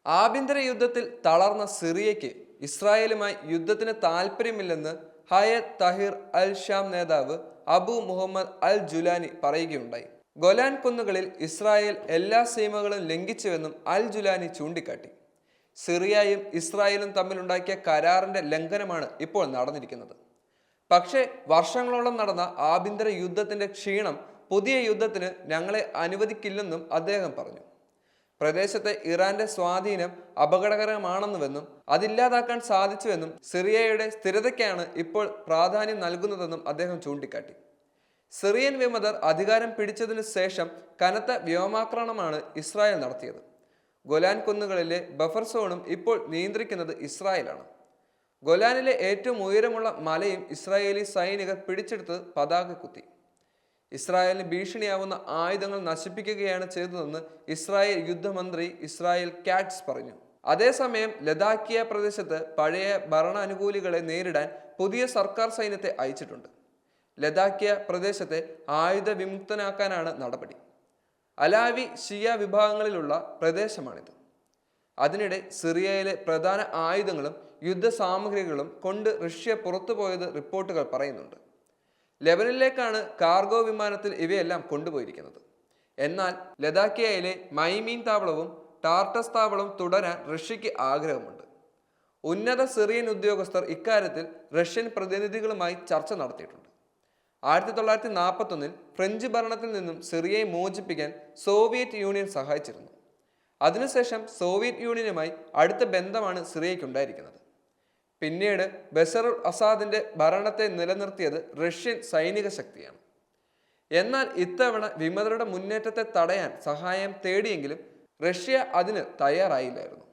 ആഭ്യന്തര യുദ്ധത്തിൽ തളർന്ന സിറിയയ്ക്ക് ഇസ്രായേലുമായി യുദ്ധത്തിന് താൽപ്പര്യമില്ലെന്ന് ഹയത് തഹിർ അൽ ഷാം നേതാവ് അബു മുഹമ്മദ് അൽ ജുലാനി പറയുകയുണ്ടായി. ഗൊലാൻ കുന്നുകളിൽ ഇസ്രായേൽ എല്ലാ സീമകളും ലംഘിച്ചുവെന്നും അൽ ജുലാനി ചൂണ്ടിക്കാട്ടി. സിറിയയും ഇസ്രായേലും തമ്മിലുണ്ടാക്കിയ കരാറിന്റെ ലംഘനമാണ് ഇപ്പോൾ നടന്നിരിക്കുന്നത്. പക്ഷേ വർഷങ്ങളോളം നടന്ന ആഭ്യന്തര യുദ്ധത്തിന്റെ ക്ഷീണം പുതിയ യുദ്ധത്തിന് ഞങ്ങളെ അനുവദിക്കില്ലെന്നും അദ്ദേഹം പറഞ്ഞു. പ്രദേശത്തെ ഇറാന്റെ സ്വാധീനം അപകടകരമാണെന്നുവെന്നും അതില്ലാതാക്കാൻ സാധിച്ചുവെന്നും സിറിയയുടെ സ്ഥിരതയ്ക്കാണ് ഇപ്പോൾ പ്രാധാന്യം നൽകുന്നതെന്നും അദ്ദേഹം ചൂണ്ടിക്കാട്ടി. സിറിയൻ വിമതർ അധികാരം പിടിച്ചതിനു ശേഷം കനത്ത വ്യോമാക്രമണമാണ് ഇസ്രായേൽ നടത്തിയത്. ഗൊലാൻ കുന്നുകളിലെ ബഫർ സോണും ഇപ്പോൾ നിയന്ത്രിക്കുന്നത് ഇസ്രായേലാണ്. ഗൊലാനിലെ ഏറ്റവും ഉയരമുള്ള മലയും ഇസ്രായേലി സൈനികർ പിടിച്ചെടുത്ത് പതാക കുത്തി. ഇസ്രായേലിന് ഭീഷണിയാവുന്ന ആയുധങ്ങൾ നശിപ്പിക്കുകയാണ് ചെയ്തതെന്ന് ഇസ്രായേൽ യുദ്ധമന്ത്രി ഇസ്രായേൽ കാറ്റ്സ് പറഞ്ഞു. അതേസമയം ലഡാക്കിയ പ്രദേശത്ത് പഴയ ഭരണാനുകൂലികളെ നേരിടാൻ പുതിയ സർക്കാർ സൈന്യത്തെ അയച്ചിട്ടുണ്ട്. ലഡാക്കിയ പ്രദേശത്തെ ആയുധ വിമുക്തനാക്കാനാണ് നടപടി. അലാവി ഷിയ വിഭാഗങ്ങളിലുള്ള പ്രദേശമാണിത്. അതിനിടെ സിറിയയിലെ പ്രധാന ആയുധങ്ങളും യുദ്ധസാമഗ്രികളും കൊണ്ട് റഷ്യ പുറത്തുപോയത് റിപ്പോർട്ടുകൾ പറയുന്നുണ്ട്. ലെബനനിലേക്കാണ് കാർഗോ വിമാനത്തിൽ ഇവയെല്ലാം കൊണ്ടുപോയിരിക്കുന്നത്. എന്നാൽ ലഡാക്കിയയിലെ മൈമീൻ താവളവും ടാർട്ടസ് താവളവും തുടരാൻ റഷ്യക്ക് ആഗ്രഹമുണ്ട്. ഉന്നത സിറിയൻ ഉദ്യോഗസ്ഥർ ഇക്കാര്യത്തിൽ റഷ്യൻ പ്രതിനിധികളുമായി ചർച്ച നടത്തിയിട്ടുണ്ട്. 1941 ഫ്രഞ്ച് ഭരണത്തിൽ നിന്നും സിറിയയെ മോചിപ്പിക്കാൻ സോവിയറ്റ് യൂണിയൻ സഹായിച്ചിരുന്നു. അതിനുശേഷം സോവിയറ്റ് യൂണിയനുമായി അടുത്ത ബന്ധമാണ് സിറിയയ്ക്കുണ്ടായിരിക്കുന്നത്. പിന്നീട് ബഷറുൽ അസാദിന്റെ ഭരണത്തെ നിലനിർത്തിയത് റഷ്യൻ സൈനിക ശക്തിയാണ്. എന്നാൽ ഇത്തവണ വിമതരുടെ മുന്നേറ്റത്തെ തടയാൻ സഹായം തേടിയെങ്കിലും റഷ്യ അതിന് തയ്യാറായില്ലായിരുന്നു.